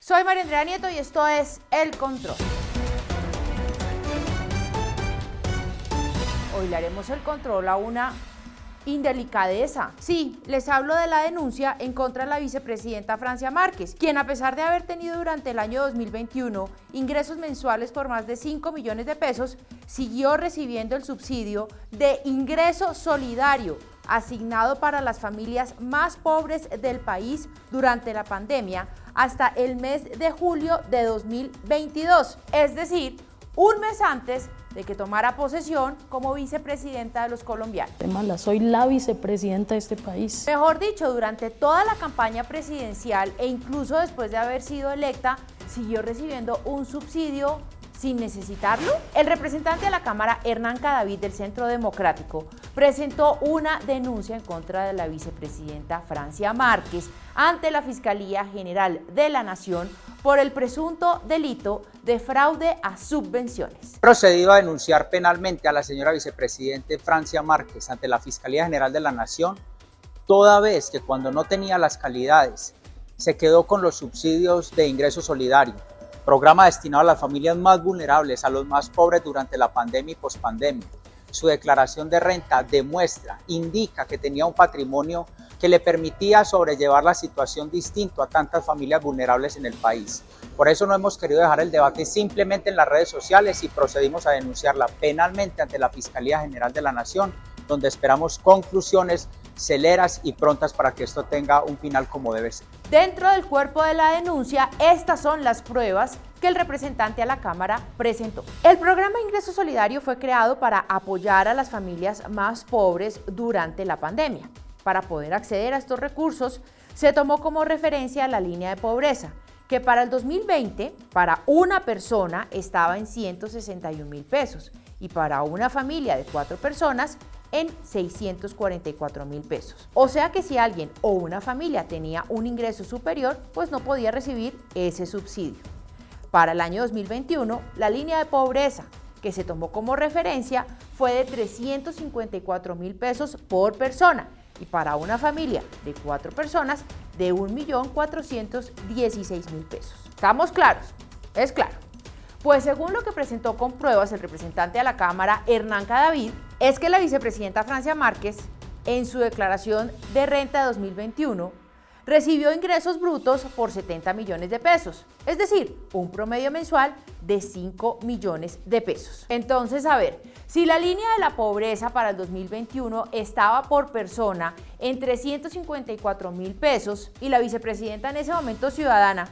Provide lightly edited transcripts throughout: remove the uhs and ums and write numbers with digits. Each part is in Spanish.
Soy María Andrea Nieto y esto es El Control. Hoy le haremos el control a una indelicadeza. Sí, les hablo de la denuncia en contra de la vicepresidenta Francia Márquez, quien a pesar de haber tenido durante el año 2021 ingresos mensuales por más de 5 millones de pesos, siguió recibiendo el subsidio de ingreso solidario asignado para las familias más pobres del país durante la pandemia hasta el mes de julio de 2022, es decir, un mes antes de que tomara posesión como vicepresidenta de los colombianos. Soy la vicepresidenta de este país. Mejor dicho, durante toda la campaña presidencial e incluso después de haber sido electa, siguió recibiendo un subsidio sin necesitarlo. El representante de la Cámara, Hernán Cadavid, del Centro Democrático, presentó una denuncia en contra de la vicepresidenta Francia Márquez ante la Fiscalía General de la Nación por el presunto delito de fraude a subvenciones. Procedido a denunciar penalmente a la señora vicepresidenta Francia Márquez ante la Fiscalía General de la Nación, toda vez que cuando no tenía las calidades se quedó con los subsidios de ingreso solidario, programa destinado a las familias más vulnerables, a los más pobres durante la pandemia y pospandemia. Su declaración de renta indica que tenía un patrimonio que le permitía sobrellevar la situación distinto a tantas familias vulnerables en el país. Por eso no hemos querido dejar el debate simplemente en las redes sociales y procedimos a denunciarla penalmente ante la Fiscalía General de la Nación, donde esperamos conclusiones celeras y prontas para que esto tenga un final como debe ser. Dentro del cuerpo de la denuncia, estas son las pruebas que el representante a la Cámara presentó. El programa Ingreso Solidario fue creado para apoyar a las familias más pobres durante la pandemia. Para poder acceder a estos recursos, se tomó como referencia la línea de pobreza, que para el 2020, para una persona estaba en 161.000 pesos y para una familia de 4 personas en 644.000 pesos. O sea que si alguien o una familia tenía un ingreso superior, pues no podía recibir ese subsidio. Para el año 2021, la línea de pobreza que se tomó como referencia fue de 354.000 pesos por persona y para una familia de 4 personas de 1.416.000 pesos. ¿Estamos claros? Es claro. Pues según lo que presentó con pruebas el representante de la Cámara, Hernán Cadavid, es que la vicepresidenta Francia Márquez, en su declaración de renta de 2021, recibió ingresos brutos por 70 millones de pesos, es decir, un promedio mensual de 5 millones de pesos. Entonces, a ver, si la línea de la pobreza para el 2021 estaba por persona en 354.000 pesos y la vicepresidenta en ese momento ciudadana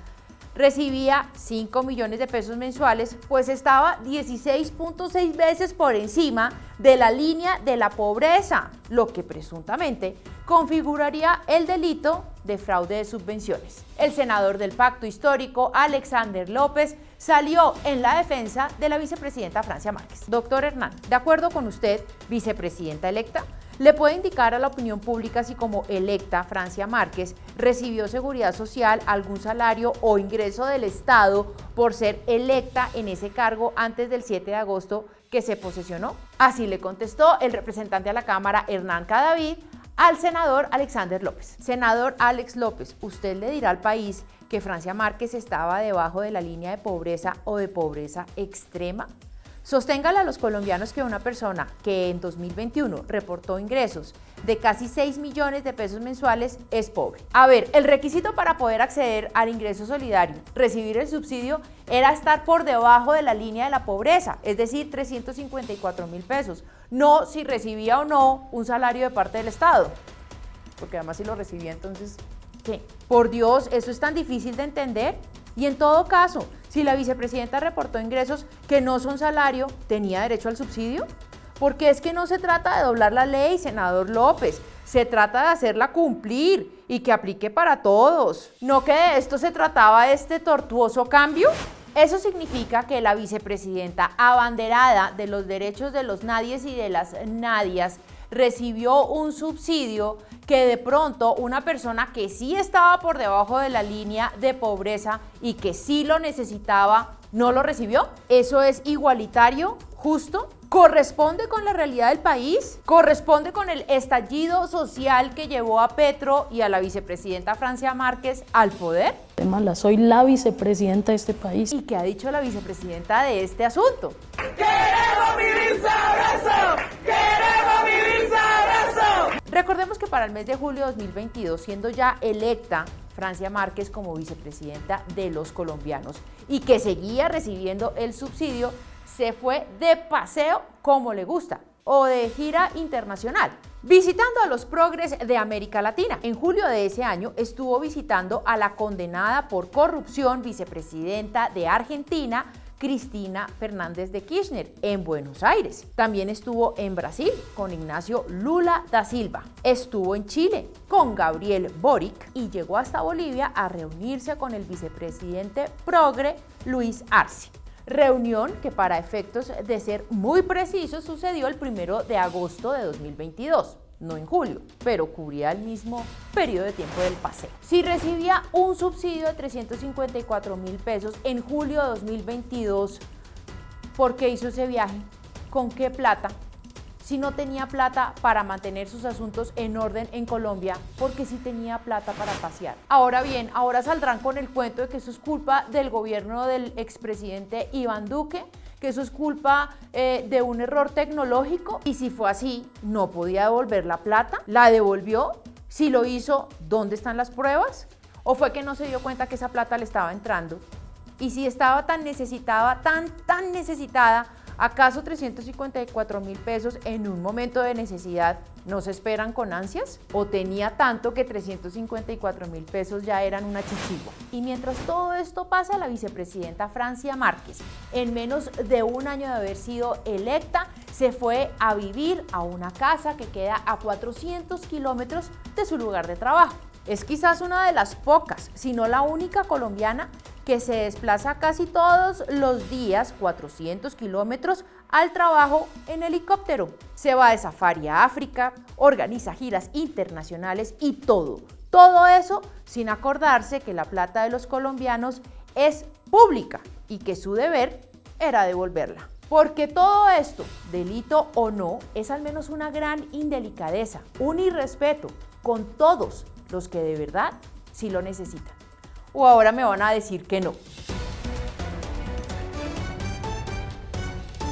recibía 5 millones de pesos mensuales, pues estaba 16.6 veces por encima de la línea de la pobreza, lo que presuntamente configuraría el delito de fraude de subvenciones. El senador del Pacto Histórico, Alexander López, salió en la defensa de la vicepresidenta Francia Márquez. Doctor Hernán, de acuerdo con usted, vicepresidenta electa, ¿le puede indicar a la opinión pública si como electa Francia Márquez recibió seguridad social, algún salario o ingreso del Estado por ser electa en ese cargo antes del 7 de agosto que se posesionó? Así le contestó el representante a la Cámara, Hernán Cadavid, al senador Alexander López. Senador Alex López, ¿usted le dirá al país que Francia Márquez estaba debajo de la línea de pobreza o de pobreza extrema? Sosténgale a los colombianos que una persona que en 2021 reportó ingresos de casi 6 millones de pesos mensuales es pobre. A ver, el requisito para poder acceder al ingreso solidario, recibir el subsidio, era estar por debajo de la línea de la pobreza, es decir, 354.000 pesos, no si recibía o no un salario de parte del Estado, porque además si lo recibía, entonces, ¿qué? Por Dios, ¿eso es tan difícil de entender? Y en todo caso, si la vicepresidenta reportó ingresos que no son salario, ¿tenía derecho al subsidio? Porque es que no se trata de doblar la ley, senador López, se trata de hacerla cumplir y que aplique para todos. ¿No que de esto se trataba este tortuoso cambio? Eso significa que la vicepresidenta, abanderada de los derechos de los nadies y de las nadias, recibió un subsidio que de pronto una persona que sí estaba por debajo de la línea de pobreza y que sí lo necesitaba, ¿no lo recibió? ¿Eso es igualitario justo? ¿Corresponde con la realidad del país? ¿Corresponde con el estallido social que llevó a Petro y a la vicepresidenta Francia Márquez al poder? Mala, soy la vicepresidenta de este país. ¿Y qué ha dicho la vicepresidenta de este asunto? ¡Queremos vivir sabroso! ¡Queremos vivir sabroso! Recordemos que para el mes de julio de 2022, siendo ya electa Francia Márquez como vicepresidenta de los colombianos y que seguía recibiendo el subsidio, se fue de paseo como le gusta o de gira internacional, visitando a los progres de América Latina. En julio de ese año estuvo visitando a la condenada por corrupción vicepresidenta de Argentina, Cristina Fernández de Kirchner, en Buenos Aires. También estuvo en Brasil con Ignacio Lula da Silva. Estuvo en Chile con Gabriel Boric y llegó hasta Bolivia a reunirse con el vicepresidente progre Luis Arce. Reunión que, para efectos de ser muy precisos, sucedió el 1 de agosto de 2022. No en julio, pero cubría el mismo periodo de tiempo del paseo. Si recibía un subsidio de 354.000 pesos en julio de 2022, ¿por qué hizo ese viaje? ¿Con qué plata? Si no tenía plata para mantener sus asuntos en orden en Colombia, porque sí tenía plata para pasear. Ahora bien, ahora saldrán con el cuento de que eso es culpa del gobierno del expresidente Iván Duque, que eso es culpa de un error tecnológico, y si fue así, no podía devolver la plata, la devolvió. Si lo hizo, ¿dónde están las pruebas? ¿O fue que no se dio cuenta que esa plata le estaba entrando? Y si estaba tan necesitada, tan necesitada, ¿acaso 354.000 pesos en un momento de necesidad no se esperan con ansias? ¿O tenía tanto que 354.000 pesos ya eran una chichigua? Y mientras todo esto pasa, la vicepresidenta Francia Márquez, en menos de un año de haber sido electa, se fue a vivir a una casa que queda a 400 kilómetros de su lugar de trabajo. Es quizás una de las pocas, si no la única colombiana, que se desplaza casi todos los días 400 kilómetros al trabajo en helicóptero. Se va de safari a África, organiza giras internacionales y todo eso sin acordarse que la plata de los colombianos es pública y que su deber era devolverla. Porque todo esto, delito o no, es al menos una gran indelicadeza, un irrespeto con todos los que de verdad sí lo necesitan. ¿O ahora me van a decir que no?